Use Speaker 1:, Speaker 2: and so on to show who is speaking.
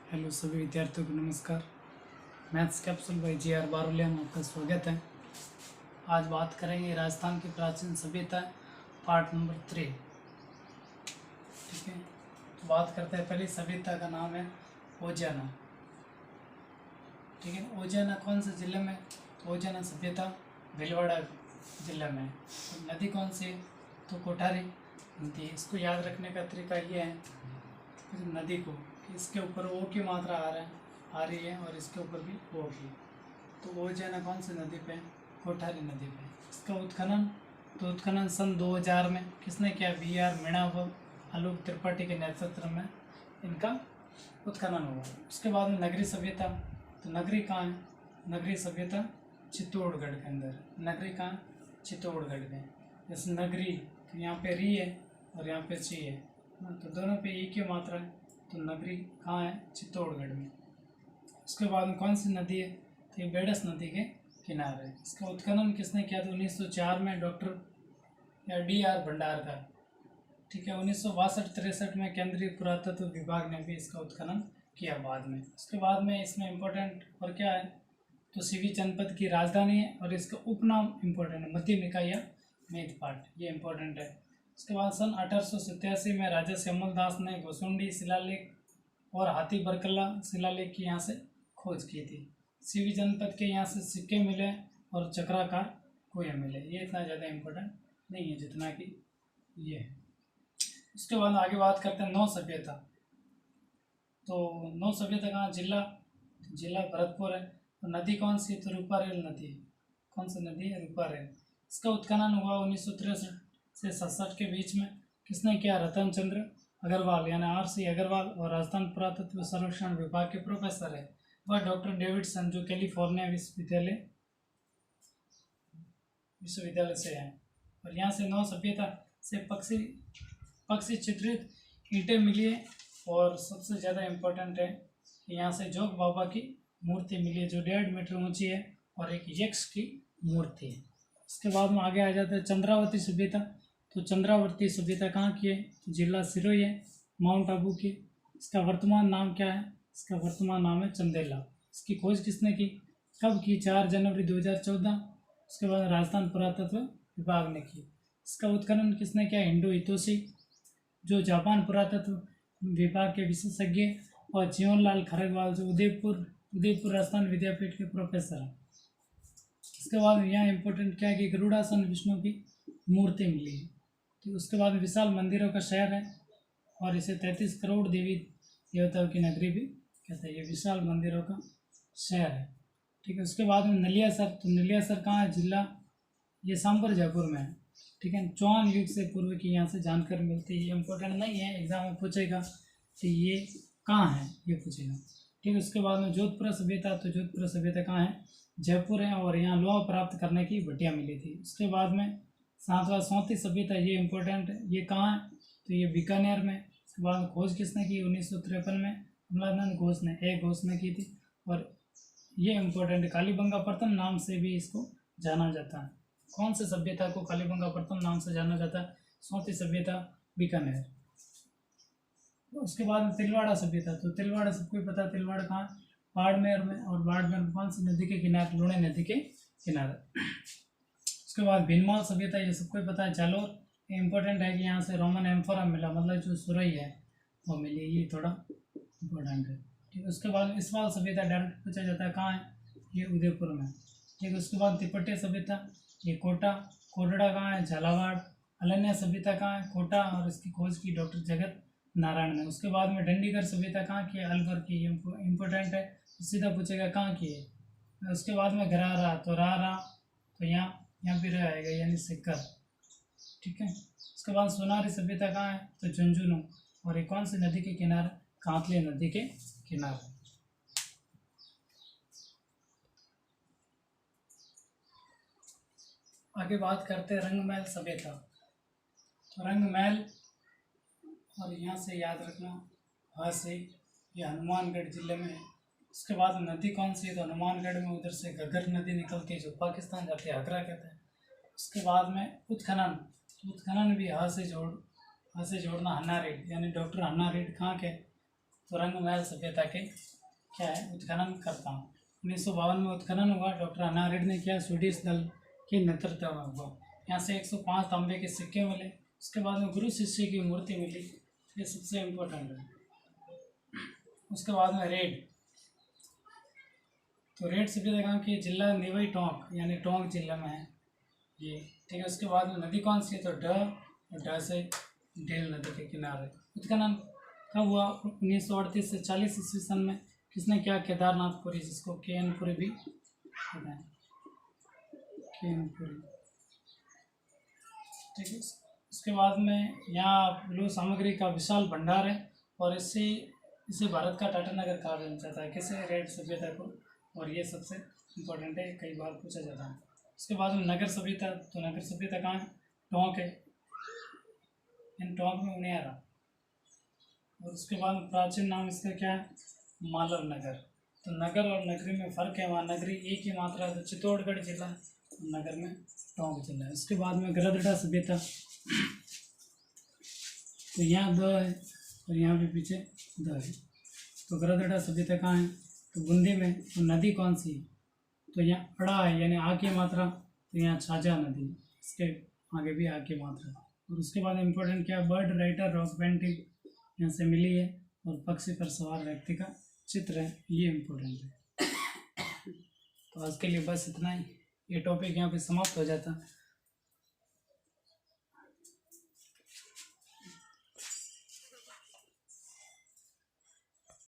Speaker 1: Hello सभी विद्यार्थियों को नमस्कार। Maths capsule by G R Barolia में आपका स्वागत है। आज बात करेंगे राजस्थान की प्राचीन सभ्यता, पार्ट नंबर 3। ठीक है, तो बात करते हैं। पहली सभ्यता का नाम है ओजाना। ठीक है, ओजाना कौन से जिले में? ओजाना सभ्यता भीलवाड़ा जिले में। तो नदी कौन सी? तो कोठारी नदी। इसको याद रखने का तरीका ये है, नदी को इसके ऊपर ओ की मात्रा आ रही है और इसके ऊपर भी ओ की। तो ओ जाना कौन सी नदी पे? कोठारी नदी पे। इसका उत्खनन सन 2000 में किसने किया? BR मीणा व आलोक त्रिपाठी के नेतृत्व में इनका उत्खनन हुआ। उसके बाद में नगरी सभ्यता। तो नगरी कहाँ है? नगरी सभ्यता चित्तौड़गढ़ के अंदर। नगरी कहाँ? चित्तौड़गढ़ में। जैसे नगरी तो यहाँ पे री है और यहाँ पे ची है, तो दोनों पे एक ही मात्रा है। तो नगरी कहाँ है? चित्तौड़गढ़ में। उसके बाद में कौन सी नदी है? तो ये बेडस नदी के किनारे है। इसका उत्खनन किसने किया? तो 1904 में डॉक्टर या DR भंडारकर। ठीक है, 1962-63 में केंद्रीय पुरातत्व विभाग ने भी इसका उत्खनन किया बाद में। उसके बाद में इसमें इम्पोर्टेंट और क्या है? तो सीवी जनपद की राजधानी है और इसका उपनाम इम्पोर्टेंट है, मध्य निकाय या मेदपाट, ये इम्पोर्टेंट है। उसके बाद सन 1887 में राजा श्यामल दास ने घोसुंडी शिलालेख और हाथी बरकला शिलालेख की यहाँ से खोज की थी। सीवी जनपद के यहाँ से सिक्के मिले और चक्राकार कुएं मिले। ये इतना ज़्यादा इम्पोर्टेंट नहीं है जितना कि ये है। उसके बाद आगे बात करते हैं नौ सभ्यता। तो नौ सभ्यता कहाँ? जिला भरतपुर है। तो नदी कौन सी? तो रूपारेल नदी। कौन सी नदी है? रूपारेल। इसका उत्खनन हुआ 1963 से 67 के बीच में। किसने किया? रतन चंद्र अग्रवाल यानी RC अग्रवाल, और राजस्थान पुरातत्व सर्वेक्षण विभाग के प्रोफेसर है वह डॉक्टर डेविडसन, जो कैलिफोर्निया विश्वविद्यालय से है। और यहाँ से नौ सभ्यता से पक्षी चित्रित ईंटें मिली है। और सबसे ज़्यादा इम्पोर्टेंट है कि यहाँ से जोग बाबा की मूर्ति मिली है जो 1.5 मीटर ऊंची है और एक यक्ष की मूर्ति है। इसके बाद में आगे आ जाता है चंद्रावती सभ्यता। तो चंद्रावती सभ्यता कहाँ की है? जिला सिरोही है, माउंट आबू की। इसका वर्तमान नाम क्या है? इसका वर्तमान नाम है चंदेला। इसकी खोज किसने की? कब की? 4 जनवरी 2014। उसके बाद राजस्थान पुरातत्व विभाग ने की। इसका उत्खनन किसने किया? हिंडो हितोशी, जो जापान पुरातत्व विभाग के विशेषज्ञ, और जीवनलाल खरगवाल, जो उदयपुर राजस्थान विद्यापीठ के प्रोफेसर हैं। इसके बाद यहाँ इम्पोर्टेंट क्या है कि गरुड़ासन विष्णु की मूर्ति मिली है। तो उसके बाद विशाल मंदिरों का शहर है और इसे 33 करोड़ देवी देवताओं की नगरी भी कहते हैं। ये विशाल मंदिरों का शहर है। ठीक है, उसके बाद में नलियासर। तो नलियासर कहाँ है? जिला ये सांबर जयपुर में है। ठीक है, चौहान युग से पूर्व की यहाँ से जानकारी मिलती है। ये इम्पोर्टेंट नहीं है, एग्जाम में पूछेगा तो ये कहाँ है ये पूछेगा। ठीक है, उसके बाद में जोधपुर सभ्यता। तो जोधपुर सभ्यता कहाँ है? जयपुर है और यहाँ लोहा प्राप्त करने की भट्टियाँ मिली थी। उसके बाद में सातवां सौंती सभ्यता, ये इम्पोर्टेंट है। ये कहाँ है? तो ये बीकानेर में। इसके बाद खोज किसने की? 1953 में कमलानंद घोष ने की थी। और ये इम्पोर्टेंट, कालीबंगा प्रथम नाम से भी इसको जाना जाता है। कौन से सभ्यता को कालीबंगा प्रथम नाम से जाना जाता है? सौंती सभ्यता, बीकानेर। उसके बाद में तिलवाड़ा सभ्यता। तो तिलवाड़ा सबको पता है, तिलवाड़ा कहाँ? बाड़मेर में। और बाड़मेर में कौन सी नदी के किनारे? लूणी नदी के किनारे। उसके बाद भीनमाल सभ्यता, ये सबको पता है, जालोर। इम्पोर्टेंट है कि यहाँ से रोमन एम्फोरा मिला, मतलब जो सुरई है वो मिली, ये थोड़ा इम्पोर्टेंट है। ठीक है, उसके बाद इसवाल सभ्यता डायरेक्ट पूछा जाता है, कहाँ है? ये उदयपुर में। ठीक है, उसके बाद तिपट्टिया सभ्यता, ये कोटड़ा कहाँ है? झालावाड़। अलन्या सभ्यता कहाँ है? कोटा, और इसकी खोज की डॉक्टर जगत नारायण ने। उसके बाद में डंडीगढ़ सभ्यता कहाँ की है? अलवर की। इम्पोर्टेंट है, सीधा पूछेगा कहाँ की है। उसके बाद में गरारा, तो रारा, तो यहाँ भी रहेगा यानी सिक्कर। ठीक है, उसके बाद सोनारी सभ्यता कहाँ है? तो झुंझुनू। और ये कौन सी नदी के किनारे? कांतले नदी के किनारे। आगे बात करते हैं रंगमहल सभ्यता। तो रंगमहल, और यहाँ से याद रखना हाँ से, ये हनुमानगढ़ जिले में है। उसके बाद नदी कौन सी है? तो हनुमानगढ़ में उधर से घग्गर नदी निकलती है जो पाकिस्तान जाती है, हकरा कहते हैं। उसके बाद में उत्खनन भी हाँ से जोड़ना, हन्ना रेड यानी डॉक्टर हन्ना रेड कहाँ के? तो रंगमहल सभ्यता के क्या है उत्खनन करता हूँ। 1952 में उत्खनन हुआ, डॉक्टर अन्ना रेड्डी ने किया, स्वीडिश दल के नेतृत्व में हुआ। यहाँ से 105 तांबे के सिक्के मिले। उसके बाद में गुरु शिष्य की मूर्ति मिली, ये सबसे इम्पोर्टेंट है। उसके बाद में रेड, तो रेड सभ्यता कहाँ की, जिला निवई टोंक यानी टोंक जिला में है ये, ठीक है। उसके बाद में नदी कौन सी है, तो ड से ढेल नदी के किनारे। उत्खनन कब हुआ, 1938 से 40 ईस्वी सन में। किसने किया, केदारनाथपुरी, जिसको केएनपुरी भी कहते हैं, केएनपुरी, ठीक है। उसके बाद में यहाँ लौह सामग्री का विशाल भंडार है और इसे भारत का टाटानगर कहा जाता है, किसे, रेड सभ्यता को, और ये सबसे इम्पोर्टेंट है, कई बार पूछा जाता है। उसके बाद में नगर सभ्यता, तो नगर सभ्यता कहाँ है, टोंक है, इन टोंक में उनियारा। और उसके बाद प्राचीन नाम इसका क्या है, मालर नगर। तो नगर और नगरी में फ़र्क है, वहाँ नगरी एक ही मात्रा है, तो चित्तौड़गढ़ जिला, नगर में टोंक जिला है। उसके बाद में गरदड़ा सभ्यता, तो यहाँ द है और यहाँ भी पीछे द है। तो गरदड़ा सभ्यता कहाँ है, तो बूंदी में। तो नदी कौन सी है, तो यहाँ अड़ा है यानी आ की मात्रा, तो यहाँ छाजा नदी, इसके आगे भी आ की मात्रा। और उसके बाद इम्पोर्टेंट क्या, बर्ड राइटर रॉक पेंटिंग यहाँ से मिली है, और पक्षी पर सवार व्यक्ति का चित्र है, ये इम्पोर्टेंट है। तो आज के लिए बस इतना ही, ये टॉपिक यहाँ पे समाप्त हो जाता है।